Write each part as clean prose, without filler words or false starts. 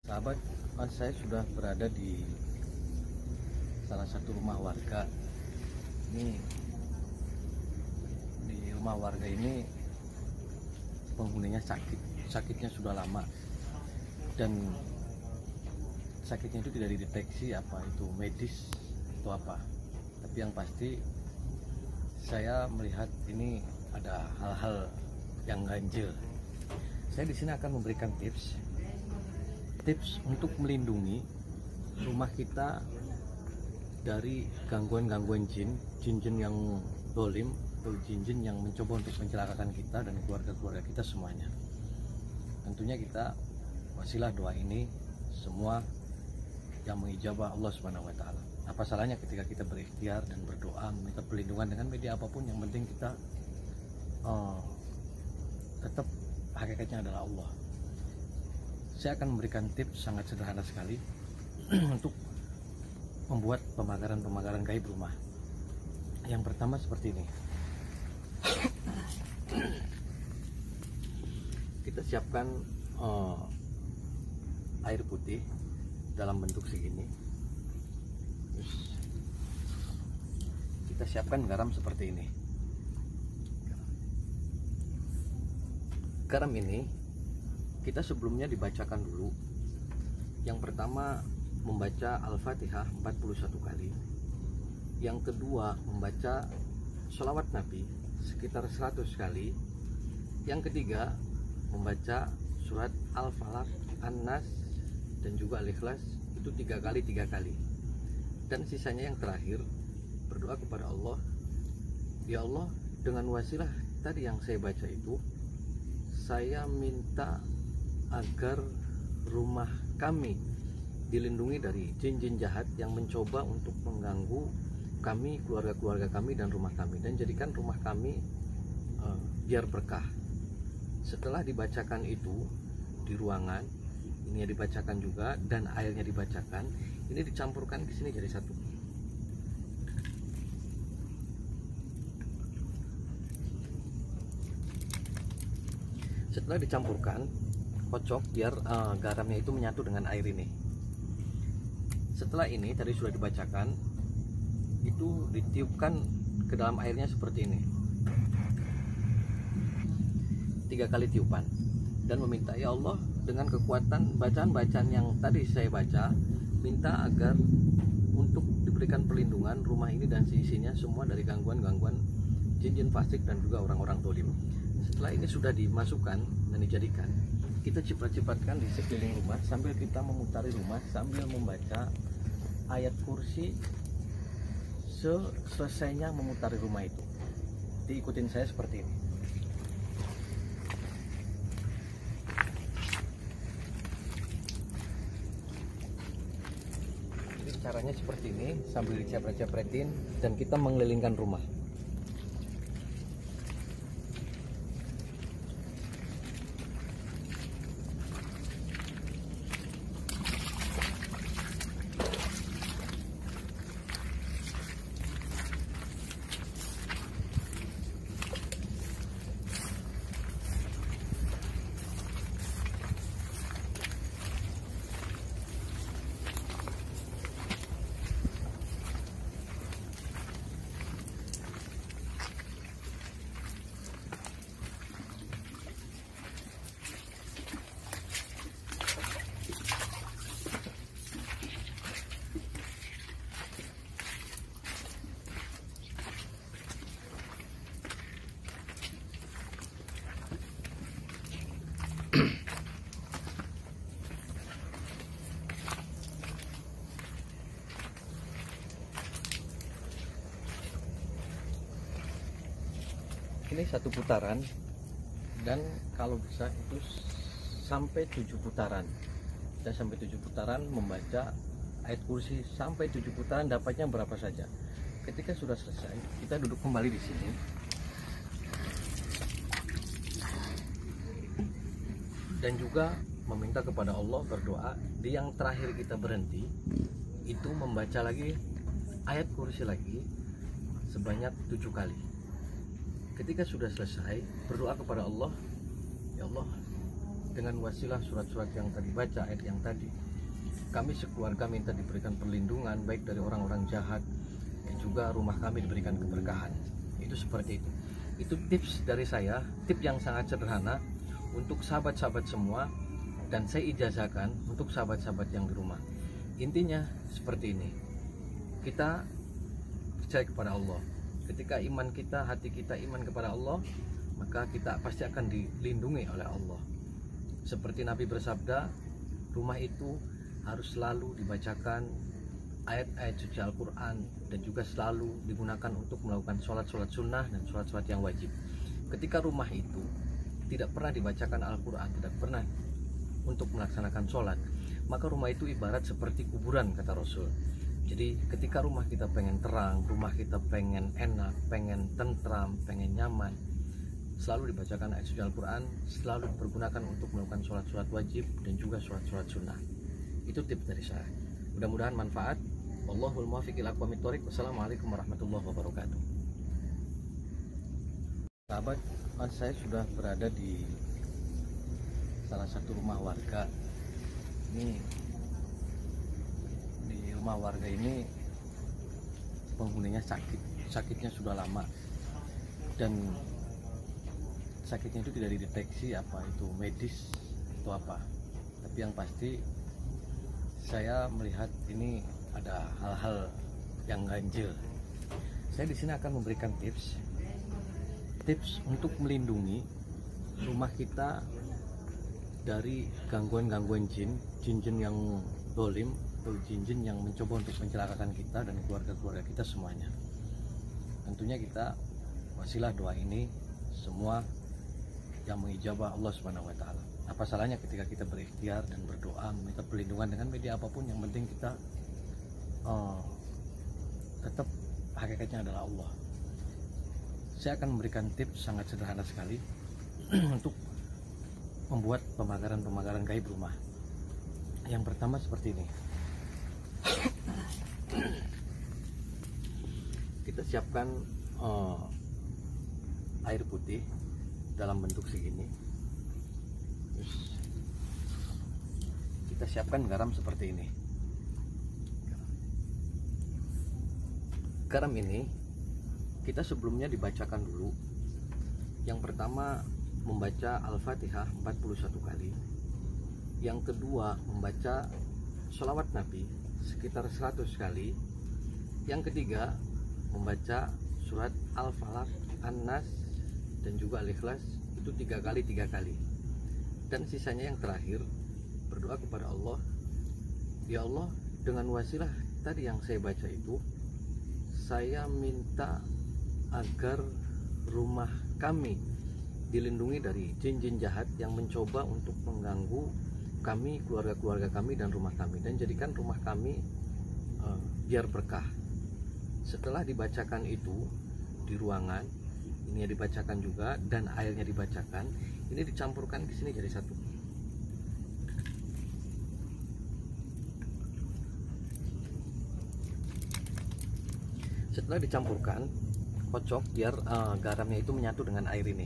Sahabat, saya sudah berada di salah satu rumah warga. Ini di rumah warga ini penghuninya sakitnya sudah lama, dan sakitnya itu tidak dideteksi apa itu medis atau apa. Tapi yang pasti saya melihat ini ada hal-hal yang ganjil. Saya di sini akan memberikan tips untuk melindungi rumah kita dari gangguan-gangguan jin yang dolim atau jin yang mencoba untuk mencelakakan kita dan keluarga-keluarga kita semuanya. Tentunya kita wasilah doa ini semua yang mengijabah Allah Subhanahu wa taala. Apa salahnya ketika kita berikhtiar dan berdoa meminta perlindungan dengan media apapun, yang penting kita tetap hakikatnya adalah Allah. Saya akan memberikan tips sangat sederhana sekali untuk membuat pemagaran gaib rumah. Yang pertama seperti ini. Kita siapkan air putih dalam bentuk segini. Terus kita siapkan garam seperti ini. Garam ini kita sebelumnya dibacakan dulu. Yang pertama membaca Al-Fatihah 41 kali. Yang kedua membaca sholawat Nabi sekitar 100 kali. Yang ketiga membaca surat Al-Falaq, An-Nas dan juga Al-Ikhlas itu 3 kali. Dan sisanya yang terakhir berdoa kepada Allah, ya Allah, dengan wasilah tadi yang saya baca itu, saya minta agar rumah kami dilindungi dari jin-jin jahat yang mencoba untuk mengganggu kami, keluarga-keluarga kami dan rumah kami, dan jadikan rumah kami biar berkah. Setelah dibacakan itu di ruangan, ini dibacakan juga dan airnya dibacakan, ini dicampurkan di sini jadi satu. Setelah dicampurkan, kocok biar garamnya itu menyatu dengan air ini. Setelah ini tadi sudah dibacakan, itu ditiupkan ke dalam airnya seperti ini 3 kali tiupan, dan meminta, ya Allah, dengan kekuatan bacaan-bacaan yang tadi saya baca, minta agar untuk diberikan perlindungan rumah ini dan seisinya semua dari gangguan-gangguan jin-jin fasik dan juga orang-orang dolim. Setelah ini sudah dimasukkan dan dijadikan, kita ciprat-cipratkan di sekeliling rumah sambil kita memutari rumah sambil membaca ayat kursi selesainya memutari rumah itu. Diikutin saya seperti ini. Jadi caranya seperti ini, sambil dicapret-capretin dan kita mengelilingkan rumah. Ini 1 putaran, dan kalau bisa itu sampai 7 putaran. Dan sampai 7 putaran membaca ayat kursi sampai 7 putaran, dapatnya berapa saja. Ketika sudah selesai, kita duduk kembali di sini. Dan juga meminta kepada Allah, berdoa. Di yang terakhir kita berhenti itu membaca lagi ayat kursi lagi sebanyak 7 kali. Ketika sudah selesai, berdoa kepada Allah, ya Allah, dengan wasilah surat-surat yang tadi baca, ayat yang tadi, kami sekeluarga minta diberikan perlindungan baik dari orang-orang jahat dan juga rumah kami diberikan keberkahan. Itu seperti itu. Itu tips dari saya, tips yang sangat sederhana untuk sahabat-sahabat semua, dan saya ijazahkan untuk sahabat-sahabat yang di rumah. Intinya seperti ini, kita percaya kepada Allah. Ketika iman kita, hati kita iman kepada Allah, maka kita pasti akan dilindungi oleh Allah. Seperti Nabi bersabda, rumah itu harus selalu dibacakan ayat-ayat suci Al-Quran, dan juga selalu digunakan untuk melakukan sholat-sholat sunnah dan sholat-sholat yang wajib. Ketika rumah itu tidak pernah dibacakan Al-Quran, tidak pernah untuk melaksanakan sholat, maka rumah itu ibarat seperti kuburan, kata Rasul. Jadi ketika rumah kita pengen terang, rumah kita pengen enak, pengen tentram, pengen nyaman, selalu dibacakan ayat suci Al-Quran, selalu dipergunakan untuk melakukan sholat-sholat wajib dan juga sholat-sholat sunnah. Itu tips dari saya. Mudah-mudahan manfaat. Wallahul muwaffiq ila aqwamit thoriq. Wassalamualaikum warahmatullahi wabarakatuh. Sahabat, saya sudah berada di salah satu rumah warga. Ini di rumah warga ini penghuninya sakitnya sudah lama, dan sakitnya itu tidak dideteksi apa itu medis atau apa. Tapi yang pasti saya melihat ini ada hal-hal yang ganjil. Saya di sini akan memberikan tips untuk melindungi rumah kita dari gangguan-gangguan jin yang dolim atau jin yang mencoba untuk mencelakakan kita dan keluarga-keluarga kita semuanya. Tentunya kita wasilah doa ini semua yang mengijabah Allah Subhanahu wa taala. Apa salahnya ketika kita berikhtiar dan berdoa meminta perlindungan dengan media apapun, yang penting kita tetap hakikatnya adalah Allah. Saya akan memberikan tips sangat sederhana sekali untuk membuat pemagaran gaib rumah. Yang pertama seperti ini. Kita siapkan air putih dalam bentuk segini. Terus kita siapkan garam seperti ini. Garam ini kita sebelumnya dibacakan dulu. Yang pertama membaca Al-Fatihah 41 kali. Yang kedua membaca sholawat Nabi sekitar 100 kali. Yang ketiga membaca surat Al-Falaq, An-Nas dan juga Al-Ikhlas, itu 3 kali. Dan sisanya yang terakhir berdoa kepada Allah, ya Allah, dengan wasilah tadi yang saya baca itu, saya minta agar rumah kami dilindungi dari jin-jin jahat yang mencoba untuk mengganggu kami, keluarga-keluarga kami dan rumah kami, dan jadikan rumah kami biar berkah. Setelah dibacakan itu di ruangan, ini dibacakan juga dan airnya dibacakan, ini dicampurkan di sini jadi satu. Setelah dicampurkan, kocok biar garamnya itu menyatu dengan air ini.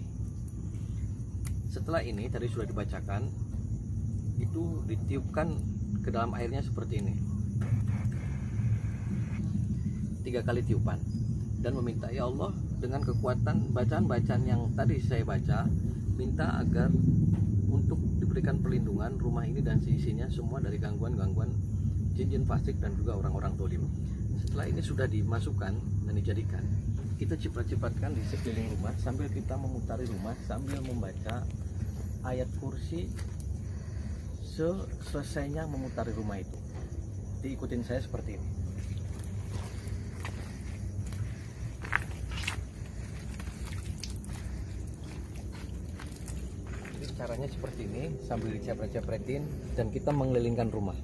Setelah ini tadi sudah dibacakan, itu ditiupkan ke dalam airnya seperti ini 3 kali tiupan, dan meminta, ya Allah, dengan kekuatan bacaan-bacaan yang tadi saya baca, minta agar untuk diberikan perlindungan rumah ini dan seisinya semua dari gangguan-gangguan jin-jin fasik dan juga orang-orang dolim. Setelah ini sudah dimasukkan dan dijadikan, kita ciprat-cipratkan di sekeliling rumah sambil kita memutari rumah sambil membaca ayat kursi selesainya memutari rumah itu. Diikutin saya seperti ini. Jadi caranya seperti ini, sambil dicepret-cepretin dan kita mengelilingkan rumah.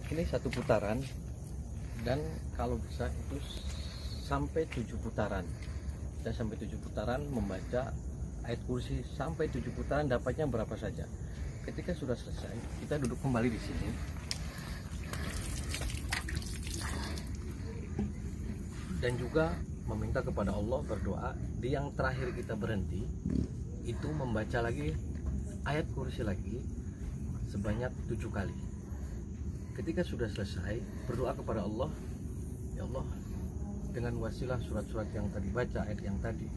ini 1 putaran, dan kalau bisa itu sampai 7 putaran. Dan sampai 7 putaran membaca ayat kursi sampai 7 putaran, dapatnya berapa saja. Ketika sudah selesai, kita duduk kembali di sini. Dan juga meminta kepada Allah, berdoa. Di yang terakhir kita berhenti itu membaca lagi ayat kursi lagi sebanyak 7 kali. Ketika sudah selesai, berdoa kepada Allah, ya Allah, dengan wasilah surat-surat yang tadi baca, ayat yang tadi,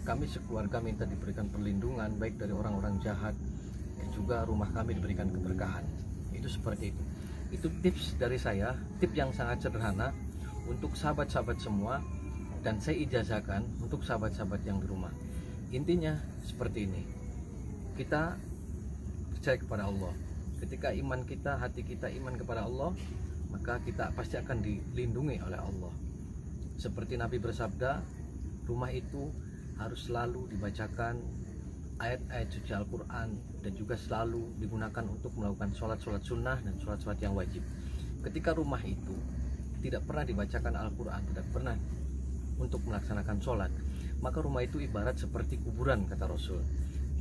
kami sekeluarga minta diberikan perlindungan baik dari orang-orang jahat, dan juga rumah kami diberikan keberkahan. Itu seperti itu. Itu tips dari saya, tips yang sangat sederhana untuk sahabat-sahabat semua, dan saya ijazahkan untuk sahabat-sahabat yang di rumah. Intinya seperti ini, kita percaya kepada Allah. Ketika iman kita, hati kita iman kepada Allah, maka kita pasti akan dilindungi oleh Allah. Seperti Nabi bersabda, rumah itu harus selalu dibacakan ayat-ayat suci Al-Quran, dan juga selalu digunakan untuk melakukan sholat-sholat sunnah dan sholat-sholat yang wajib. Ketika rumah itu tidak pernah dibacakan Al-Quran, tidak pernah untuk melaksanakan sholat, maka rumah itu ibarat seperti kuburan, kata Rasul.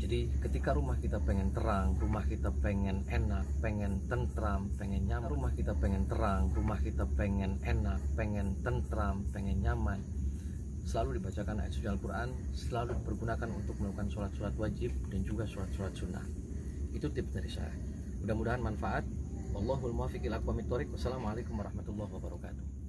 Jadi ketika rumah kita pengen terang, rumah kita pengen enak, pengen tentram, pengen nyaman, rumah kita pengen terang, rumah kita pengen enak, pengen tentram, pengen nyaman, selalu dibacakan ayat suci Al-Quran, selalu dipergunakan untuk melakukan sholat-sholat wajib dan juga sholat-sholat sunnah. Itu tips dari saya. Mudah-mudahan manfaat. Wallahul muwaffiq ila aqwamit thoriq. Wassalamualaikum warahmatullahi wabarakatuh.